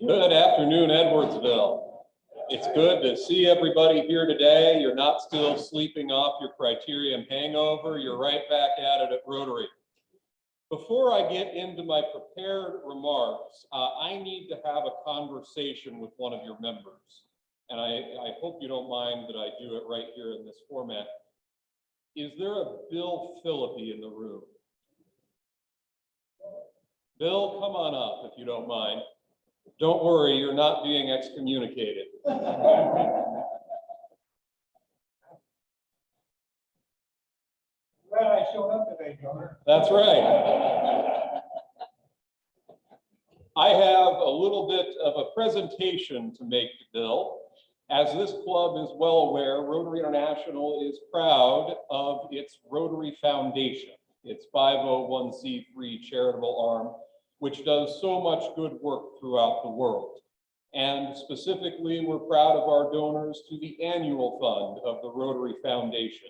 Good afternoon, Edwardsville. It's good to see everybody here today. You're not still sleeping off your criterion hangover. You're right back at it at Rotary. Before I get into my prepared remarks, I need to have a conversation with one of your members. And I hope you don't mind that I do it right here in this format. Is there a Bill Philippi in the room? Bill, come on up if you don't mind. Don't worry, you're not being excommunicated. Glad I showed up today, Governor. That's right. I have a little bit of a presentation to make to Bill. As this club is well aware, Rotary International is proud of its Rotary Foundation, its 501c3 charitable arm, which does so much good work throughout the world. And specifically, we're proud of our donors to the annual fund of the Rotary Foundation.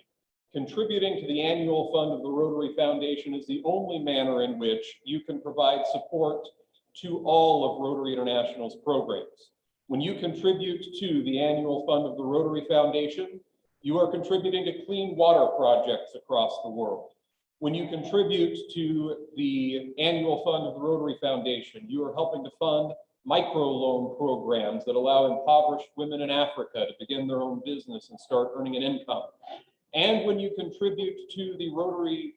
Contributing to the annual fund of the Rotary Foundation is the only manner in which you can provide support to all of Rotary International's programs. When you contribute to the annual fund of the Rotary Foundation, you are contributing to clean water projects across the world. When you contribute to the annual fund of the Rotary Foundation, you are helping to fund microloan programs that allow impoverished women in Africa to begin their own business and start earning an income. And when you contribute to the Rotary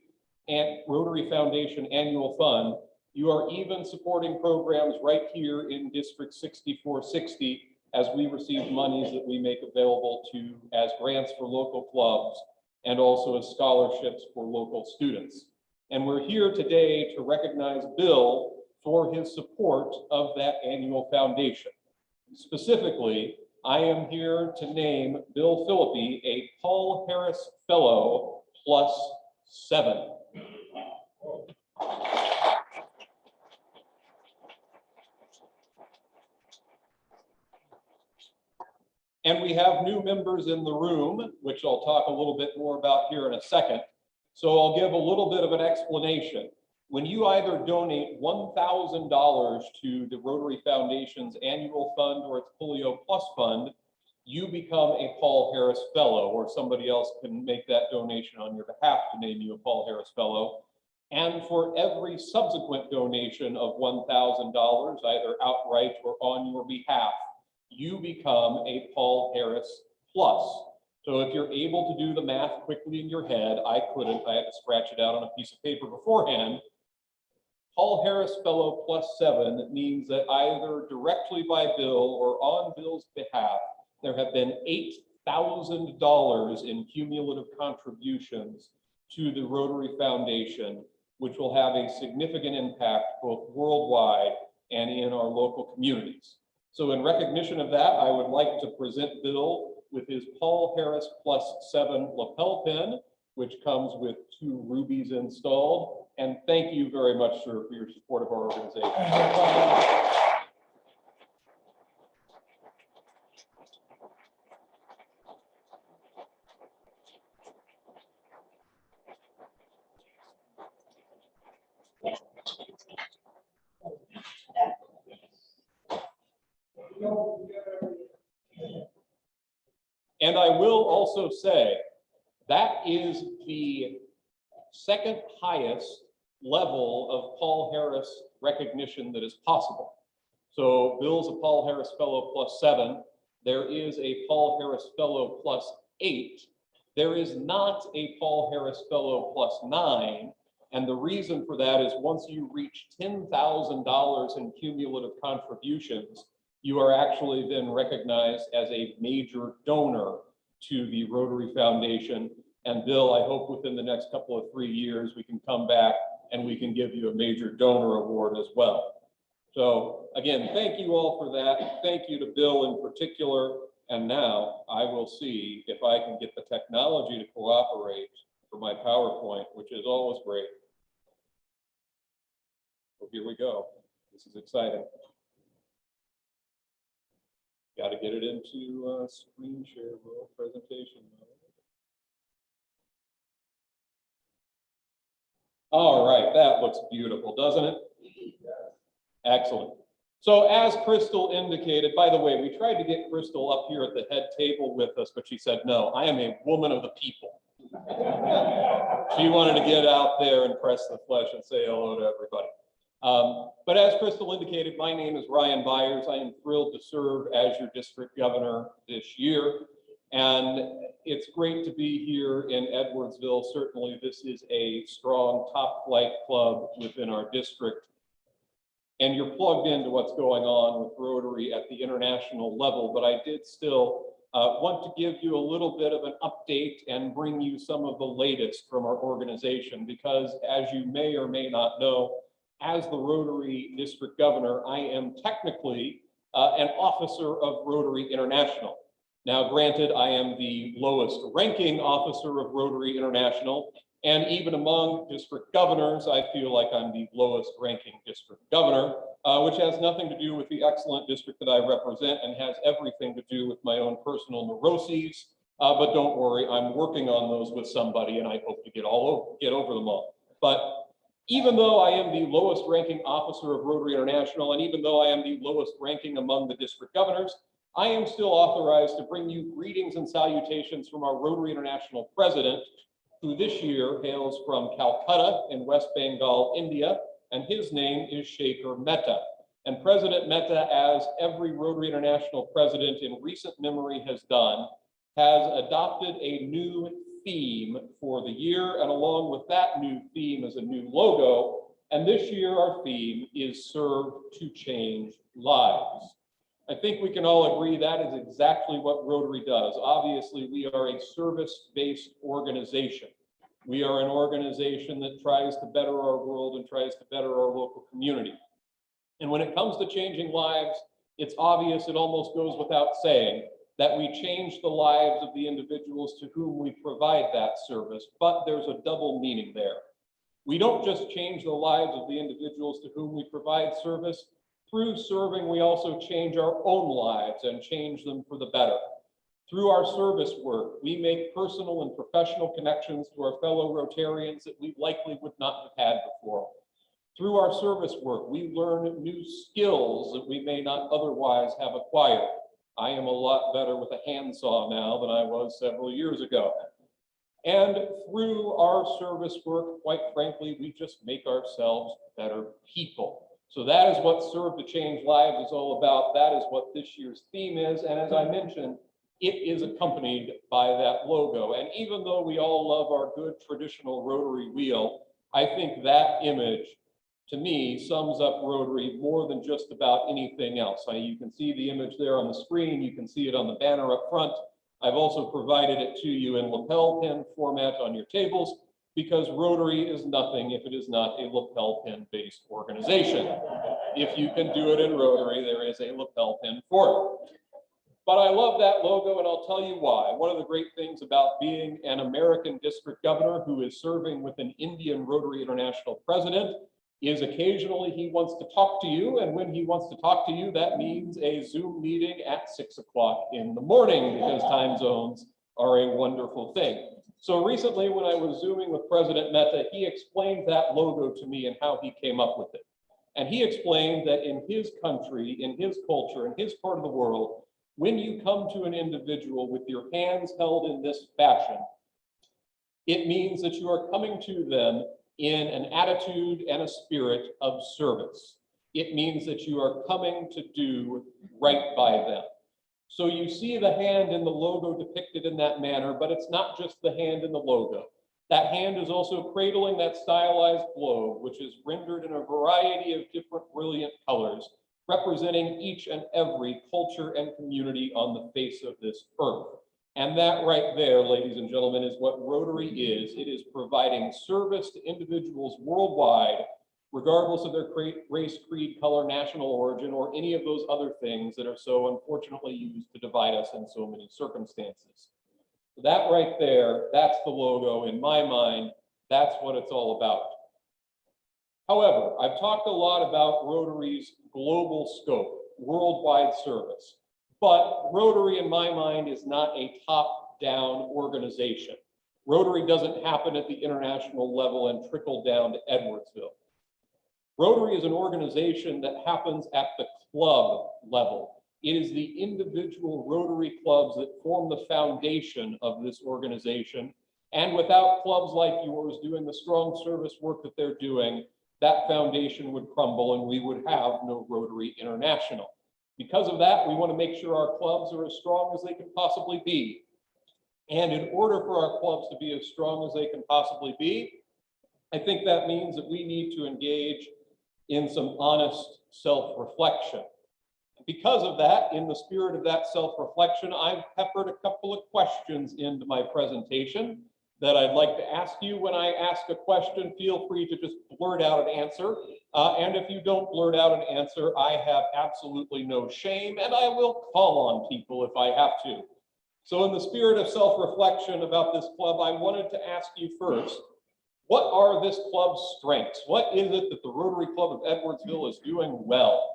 Foundation Annual Fund, you are even supporting programs right here in District 6460 as we receive monies that we make available to as grants for local clubs and also as scholarships for local students. And we're here today to recognize Bill for his support of that annual foundation. Specifically, I am here to name Bill Philippi a Paul Harris Fellow +7. And we have new members in the room, which I'll talk a little bit more about here in a second. So I'll give a little bit of an explanation. When you either donate $1,000 to the Rotary Foundation's annual fund or its Polio Plus fund, you become a Paul Harris Fellow, or somebody else can make that donation on your behalf to name you a Paul Harris Fellow. And for every subsequent donation of $1,000, either outright or on your behalf, you become a Paul Harris Plus. So if you're able to do the math quickly in your head, I couldn't, I had to scratch it out on a piece of paper beforehand. Paul Harris Fellow +7 means that either directly by Bill or on Bill's behalf, there have been $8,000 in cumulative contributions to the Rotary Foundation, which will have a significant impact both worldwide and in our local communities. So in recognition of that, I would like to present Bill with his Paul Harris +7 lapel pin, which comes with 2 rubies installed. And thank you very much, sir, for your support of our organization. And I will also say that is the second highest level of Paul Harris recognition that is possible. So Bill's a Paul Harris Fellow +7. There is a Paul Harris Fellow +8. There is not a Paul Harris Fellow +9. And the reason for that is once you reach $10,000 in cumulative contributions, you are actually then recognized as a major donor to the Rotary Foundation. And Bill, I hope within the next couple of 3 years, we can come back and we can give you a major donor award as well. So again, thank you all for that. Thank you to Bill in particular. And now I will see if I can get the technology to cooperate for my PowerPoint, which is always great. So here we go. This is exciting. Got to get it into screen share mode, presentation mode. All right, that looks beautiful, doesn't it? Excellent. So as Crystal indicated, by the way, we tried to get Crystal up here at the head table with us, but she said, no, I am a woman of the people. She wanted to get out there and press the flesh and say hello to everybody. But as Crystal indicated, my name is Ryan Byers. I am thrilled to serve as your district governor this year. And it's great to be here in Edwardsville. Certainly, this is a strong top flight club within our district. And you're plugged into what's going on with Rotary at the international level. But I did still want to give you a little bit of an update and bring you some of the latest from our organization, because as you may or may not know, as the Rotary District Governor, I am technically an officer of Rotary International. Now, granted, I am the lowest ranking officer of Rotary International, and even among district governors, I feel like I'm the lowest ranking district governor, which has nothing to do with the excellent district that I represent and has everything to do with my own personal neuroses. But don't worry, I'm working on those with somebody, and I hope to get over them all. But even though I am the lowest ranking officer of Rotary International, and even though I am the lowest ranking among the district governors, I am still authorized to bring you greetings and salutations from our Rotary International president, who this year hails from Calcutta in West Bengal, India, and his name is Shekhar Mehta. And President Mehta, as every Rotary International president in recent memory has done, has adopted a new theme for the year, and along with that new theme is a new logo. And this year our theme is Serve to Change Lives. I think we can all agree that is exactly what Rotary does. Obviously, we are a service-based organization. We are an organization that tries to better our world and tries to better our local community. And when it comes to changing lives, it's obvious, it almost goes without saying, that we change the lives of the individuals to whom we provide that service, but there's a double meaning there. We don't just change the lives of the individuals to whom we provide service. Through serving, we also change our own lives and change them for the better. Through our service work, we make personal and professional connections to our fellow Rotarians that we likely would not have had before. Through our service work, we learn new skills that we may not otherwise have acquired. I am a lot better with a handsaw now than I was several years ago. And through our service work, quite frankly, we just make ourselves better people. So that is what Serve to Change Lives is all about. That is what this year's theme is. And as I mentioned, it is accompanied by that logo. And even though we all love our good traditional Rotary wheel, I think that image, to me, sums up Rotary more than just about anything else. You can see the image there on the screen. You can see it on the banner up front. I've also provided it to you in lapel pin format on your tables, because Rotary is nothing if it is not a lapel pin based organization. If you can do it in Rotary, there is a lapel pin for it. But I love that logo, and I'll tell you why. One of the great things about being an American district governor who is serving with an Indian Rotary International president is occasionally he wants to talk to you, and when he wants to talk to you, that means a Zoom meeting at 6 o'clock in the morning, because time zones are a wonderful thing. So recently, when I was Zooming with President Mehta, he explained that logo to me and how he came up with it. And he explained that in his country, in his culture, in his part of the world, when you come to an individual with your hands held in this fashion, it means that you are coming to them in an attitude and a spirit of service. It means that you are coming to do right by them. So you see the hand in the logo depicted in that manner, but it's not just the hand in the logo. That hand is also cradling that stylized globe, which is rendered in a variety of different brilliant colors, representing each and every culture and community on the face of this earth. And that right there, ladies and gentlemen, is what Rotary is. It is providing service to individuals worldwide, regardless of their race, creed, color, national origin, or any of those other things that are so unfortunately used to divide us in so many circumstances. That right there, that's the logo. In my mind, that's what it's all about. However, I've talked a lot about Rotary's global scope, worldwide service, but Rotary, in my mind, is not a top-down organization. Rotary doesn't happen at the international level and trickle down to Edwardsville. Rotary is an organization that happens at the club level. It is the individual Rotary clubs that form the foundation of this organization. And without clubs like yours doing the strong service work that they're doing, that foundation would crumble and we would have no Rotary International. Because of that, we want to make sure our clubs are as strong as they can possibly be. And in order for our clubs to be as strong as they can possibly be, I think that means that we need to engage in some honest self-reflection. Because of that, in the spirit of that self-reflection, I've peppered a couple of questions into my presentation that I'd like to ask you. When I ask a question, feel free to just blurt out an answer. And if you don't blurt out an answer, I have absolutely no shame, and I will call on people if I have to. So in the spirit of self-reflection about this club, I wanted to ask you first, what are this club's strengths? What is it that the Rotary Club of Edwardsville is doing well?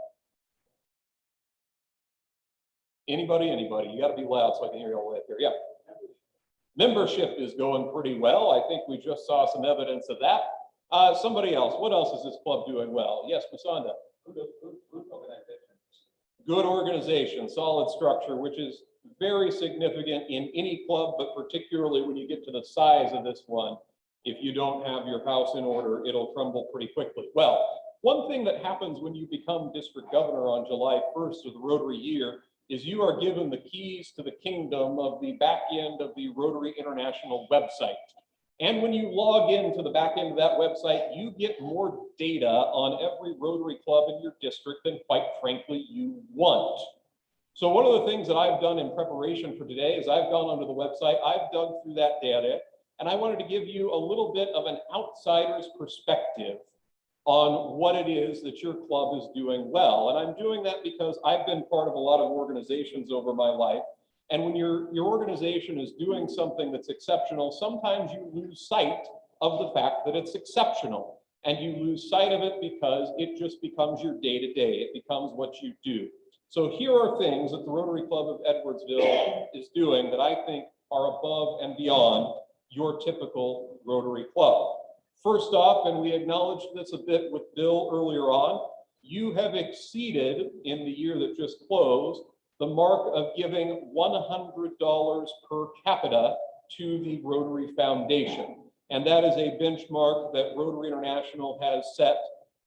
Anybody? You got to be loud so I can hear you all the way up here. Yeah. Membership is going pretty well. I think we just saw some evidence of that. Somebody else, what else is this club doing well? Yes, Masanda. Good organization, solid structure, which is very significant in any club, but particularly when you get to the size of this one. If you don't have your house in order, it'll crumble pretty quickly. Well, one thing that happens when you become district governor on July 1st of the Rotary year is you are given the keys to the kingdom of the back end of the Rotary International website. And when you log into the back end of that website, you get more data on every Rotary club in your district than, quite frankly, you want. So one of the things that I've done in preparation for today is I've gone onto the website, I've dug through that data, and I wanted to give you a little bit of an outsider's perspective on what it is that your club is doing well. And I'm doing that because I've been part of a lot of organizations over my life. And when your organization is doing something that's exceptional, sometimes you lose sight of the fact that it's exceptional. And you lose sight of it because it just becomes your day-to-day. It becomes what you do. So here are things that the Rotary Club of Edwardsville is doing that I think are above and beyond your typical Rotary club. First off, and we acknowledged this a bit with Bill earlier on, you have exceeded in the year that just closed the mark of giving $100 per capita to the Rotary Foundation. And that is a benchmark that Rotary International has set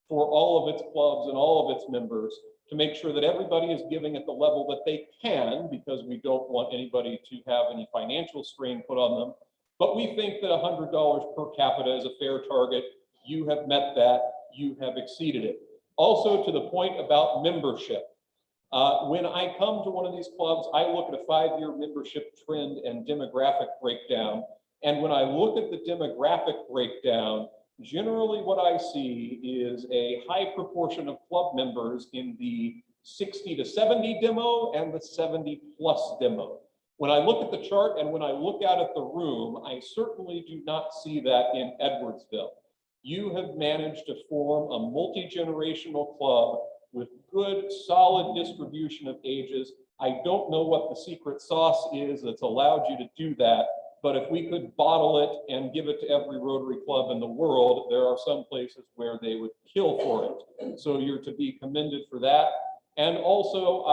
for all of its clubs and all of its members to make sure that everybody is giving at the level that they can, because we don't want anybody to have any financial strain put on them. But we think that $100 per capita is a fair target. You have met that, you have exceeded it. Also, to the point about membership. When I come to one of these clubs, I look at a 5-year membership trend and demographic breakdown. And when I look at the demographic breakdown, generally what I see is a high proportion of club members in the 60 to 70 demo and the 70 plus demo. When I look at the chart and when I look out at the room, I certainly do not see that in Edwardsville. You have managed to form a multi-generational club with good, solid distribution of ages. I don't know what the secret sauce is that's allowed you to do that, but if we could bottle it and give it to every Rotary club in the world, there are some places where they would kill for it. So you're to be commended for that. And also,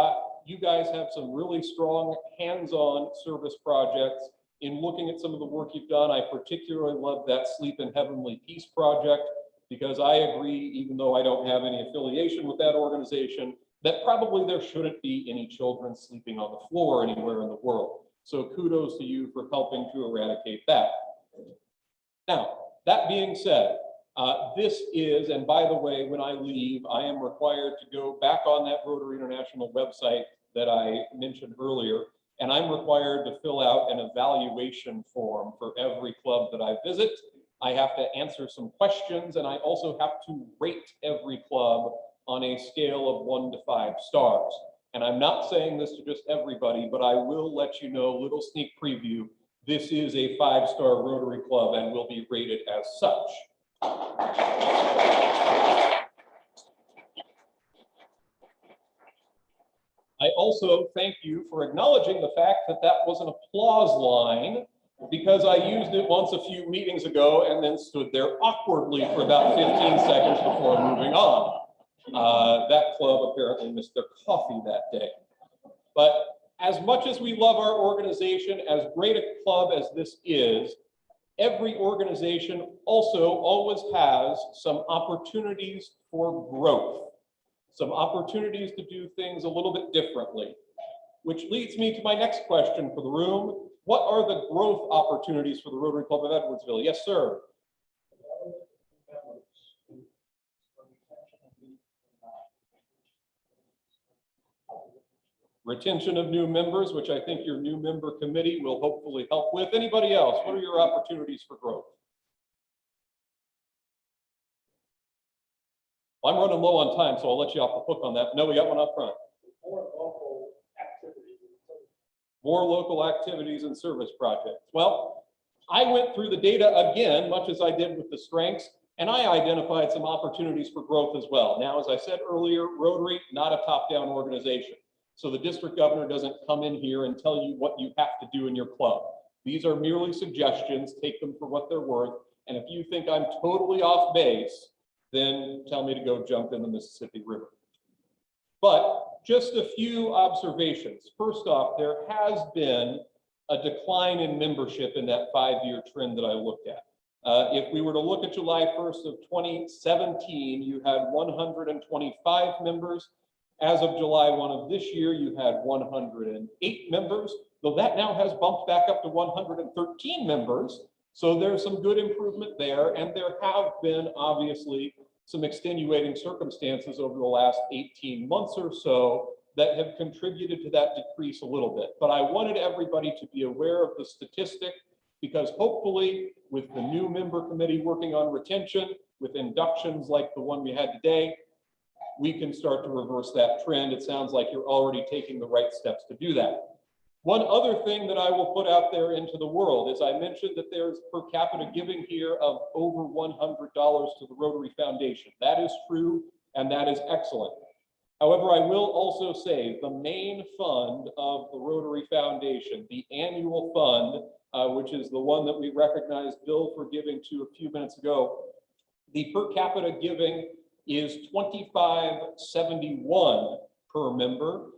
you guys have some really strong hands-on service projects. In looking at some of the work you've done, I particularly love that Sleep in Heavenly Peace project, because I agree, even though I don't have any affiliation with that organization, that probably there shouldn't be any children sleeping on the floor anywhere in the world. So kudos to you for helping to eradicate that. Now, that being said, this is, and by the way, when I leave, I am required to go back on that Rotary International website that I mentioned earlier, and I'm required to fill out an evaluation form for every club that I visit. I have to answer some questions, and I also have to rate every club on a scale of 1 to 5 stars. And I'm not saying this to just everybody, but I will let you know, little sneak preview, this is a 5-star Rotary club and will be rated as such. I also thank you for acknowledging the fact that that was an applause line because I used it once a few meetings ago and then stood there awkwardly for about 15 seconds before moving on. That club apparently missed their coffee that day. But as much as we love our organization, as great a club as this is, every organization also always has some opportunities for growth, some opportunities to do things a little bit differently, which leads me to my next question for the room. What are the growth opportunities for the Rotary Club of Edwardsville? Yes, sir. Retention of new members, which I think your new member committee will hopefully help with. Anybody else? What are your opportunities for growth? Well, I'm running low on time, so I'll let you off the hook on that. No, we got one up front. More local activities. More local activities and service projects. Well, I went through the data again, much as I did with the strengths, and I identified some opportunities for growth as well. Now, as I said earlier, Rotary, not a top-down organization. So the district governor doesn't come in here and tell you what you have to do in your club. These are merely suggestions, take them for what they're worth. And if you think I'm totally off base, then tell me to go jump in the Mississippi River. But just a few observations. First off, there has been a decline in membership in that 5-year trend that I looked at. If we were to look at July 1st of 2017, you had 125 members. As of July 1 of this year, you had 108 members, though that now has bumped back up to 113 members. So there's some good improvement there. And there have been obviously some extenuating circumstances over the last 18 months or so that have contributed to that decrease a little bit. But I wanted everybody to be aware of the statistic, because hopefully with the new member committee working on retention, with inductions like the one we had today, we can start to reverse that trend. It sounds like you're already taking the right steps to do that. One other thing that I will put out there into the world is I mentioned that there's per capita giving here of over $100 to the Rotary Foundation. That is true, and that is excellent. However, I will also say the main fund of the Rotary Foundation, the annual fund, which is the one that we recognized Bill for giving to a few minutes ago, the per capita giving is $25.71 per member,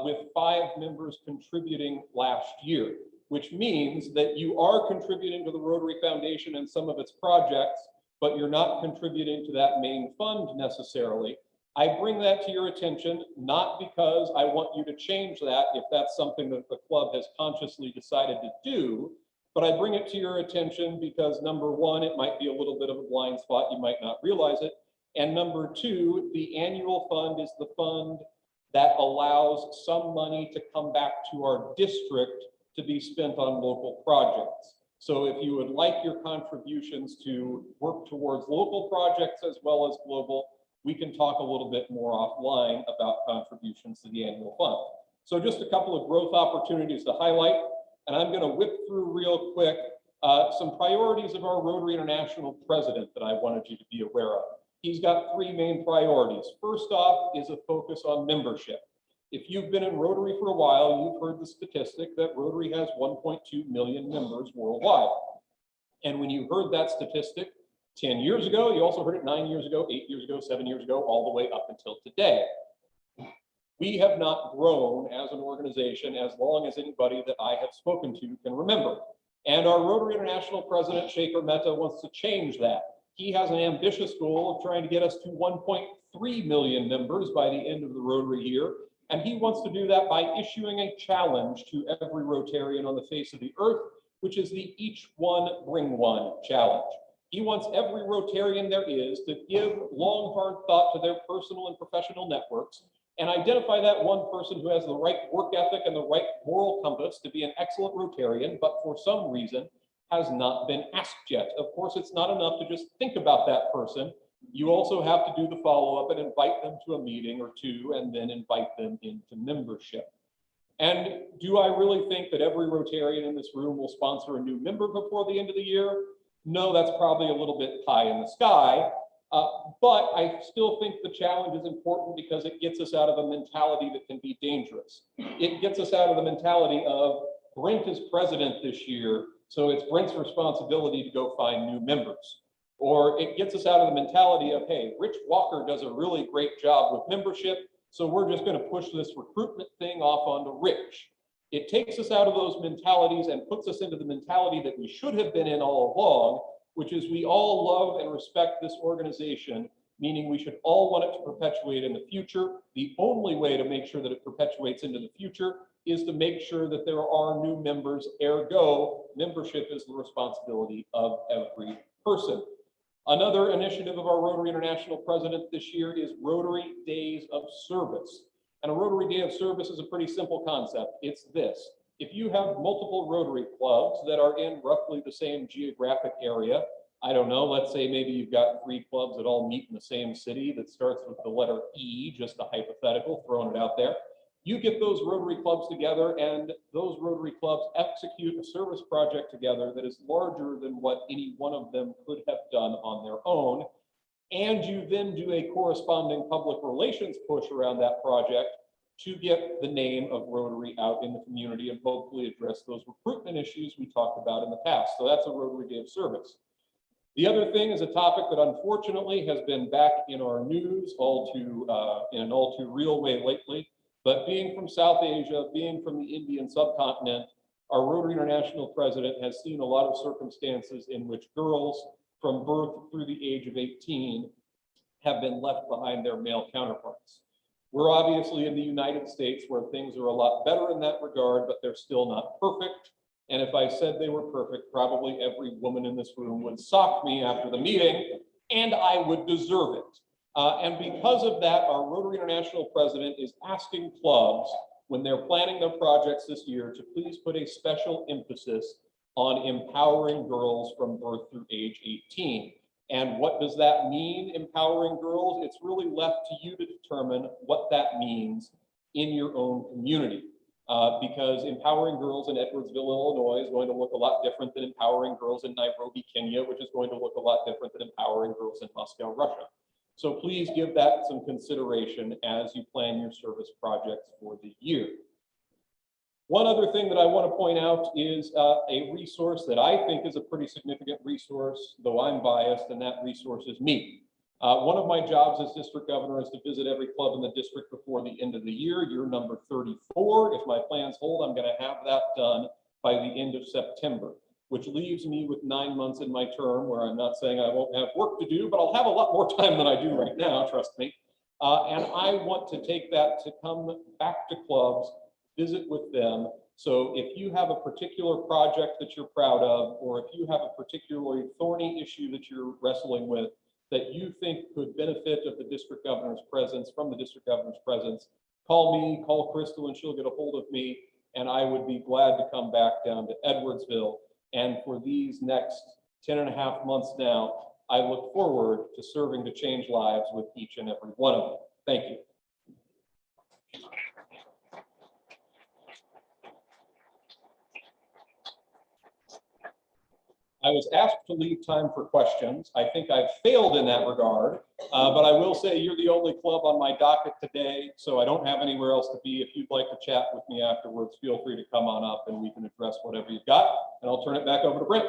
with 5 members contributing last year, which means that you are contributing to the Rotary Foundation and some of its projects, but you're not contributing to that main fund necessarily. I bring that to your attention, not because I want you to change that if that's something that the club has consciously decided to do, but I bring it to your attention because number one, it might be a little bit of a blind spot, you might not realize it. And number two, the annual fund is the fund that allows some money to come back to our district to be spent on local projects. So if you would like your contributions to work towards local projects as well as global, we can talk a little bit more offline about contributions to the annual fund. So just a couple of growth opportunities to highlight, and I'm going to whip through real quick some priorities of our Rotary International president that I wanted you to be aware of. He's got 3 main priorities. First off is a focus on membership. If you've been in Rotary for a while, you've heard the statistic that Rotary has 1.2 million members worldwide. And when you heard that statistic 10 years ago, you also heard it 9 years ago, 8 years ago, 7 years ago, all the way up until today. We have not grown as an organization as long as anybody that I have spoken to can remember. And our Rotary International president, Shekhar Mehta, wants to change that. He has an ambitious goal of trying to get us to 1.3 million members by the end of the Rotary year. And he wants to do that by issuing a challenge to every Rotarian on the face of the earth, which is the Each One Bring One challenge. He wants every Rotarian there is to give long, hard thought to their personal and professional networks and identify that one person who has the right work ethic and the right moral compass to be an excellent Rotarian, but for some reason has not been asked yet. Of course, it's not enough to just think about that person. You also have to do the follow-up and invite them to a meeting or two and then invite them into membership. And do I really think that every Rotarian in this room will sponsor a new member before the end of the year? No, that's probably a little bit pie in the sky. But I still think the challenge is important because it gets us out of a mentality that can be dangerous. It gets us out of the mentality of Brent is president this year, So it's Brent's responsibility to go find new members. Or it gets us out of the mentality of, hey, Rich Walker does a really great job with membership, so we're just going to push this recruitment thing off onto Rich. It takes us out of those mentalities and puts us into the mentality that we should have been in all along, which is we all love and respect this organization, meaning we should all want it to perpetuate in the future. The only way to make sure that it perpetuates into the future is to make sure that there are new members, ergo, membership is the responsibility of every person. Another initiative of our Rotary International president this year is Rotary Days of Service. And a Rotary Day of Service is a pretty simple concept. It's this: if you have multiple Rotary clubs that are in roughly the same geographic area, I don't know, let's say maybe you've got 3 clubs that all meet in the same city that starts with the letter E, just a hypothetical, throwing it out there. You get those Rotary clubs together, and those Rotary clubs execute a service project together that is larger than what any one of them could have done on their own. And you then do a corresponding public relations push around that project to get the name of Rotary out in the community and hopefully address those recruitment issues we talked about in the past. So that's a Rotary Day of Service. The other thing is a topic that unfortunately has been back in our news in an all too real way lately. But being from South Asia, being from the Indian subcontinent, our Rotary International president has seen a lot of circumstances in which girls from birth through the age of 18 have been left behind their male counterparts. We're obviously in the United States where things are a lot better in that regard, but they're still not perfect. And if I said they were perfect, probably every woman in this room would sock me after the meeting, and I would deserve it. And because of that, our Rotary International president is asking clubs, when they're planning their projects this year, to please put a special emphasis on empowering girls from birth through age 18. And what does that mean, empowering girls? It's really left to you to determine what that means in your own community. Because empowering girls in Edwardsville, Illinois is going to look a lot different than empowering girls in Nairobi, Kenya, which is going to look a lot different than empowering girls in Moscow, Russia. So please give that some consideration as you plan your service projects for the year. One other thing that I want to point out is a resource that I think is a pretty significant resource, though I'm biased, and that resource is me. One of my jobs as district governor is to visit every club in the district before the end of the year. Year number 34. If my plans hold, I'm going to have that done by the end of September, which leaves me with 9 months in my term, where I'm not saying I won't have work to do, but I'll have a lot more time than I do right now, trust me. And I want to take that to come back to clubs, visit with them. So if you have a particular project that you're proud of, or if you have a particularly thorny issue that you're wrestling with, that you think could benefit of the district governor's presence, from the district governor's presence, call me, call Crystal, and she'll get a hold of me, and I would be glad to come back down to Edwardsville. And for these next 10.5 months now, I look forward to serving to change lives with each and every one of them. Thank you. I was asked to leave time for questions. I think I've failed in that regard, but I will say you're the only club on my docket today, so I don't have anywhere else to be. If you'd like to chat with me afterwards, feel free to come on up and we can address whatever you've got, and I'll turn it back over to Brent.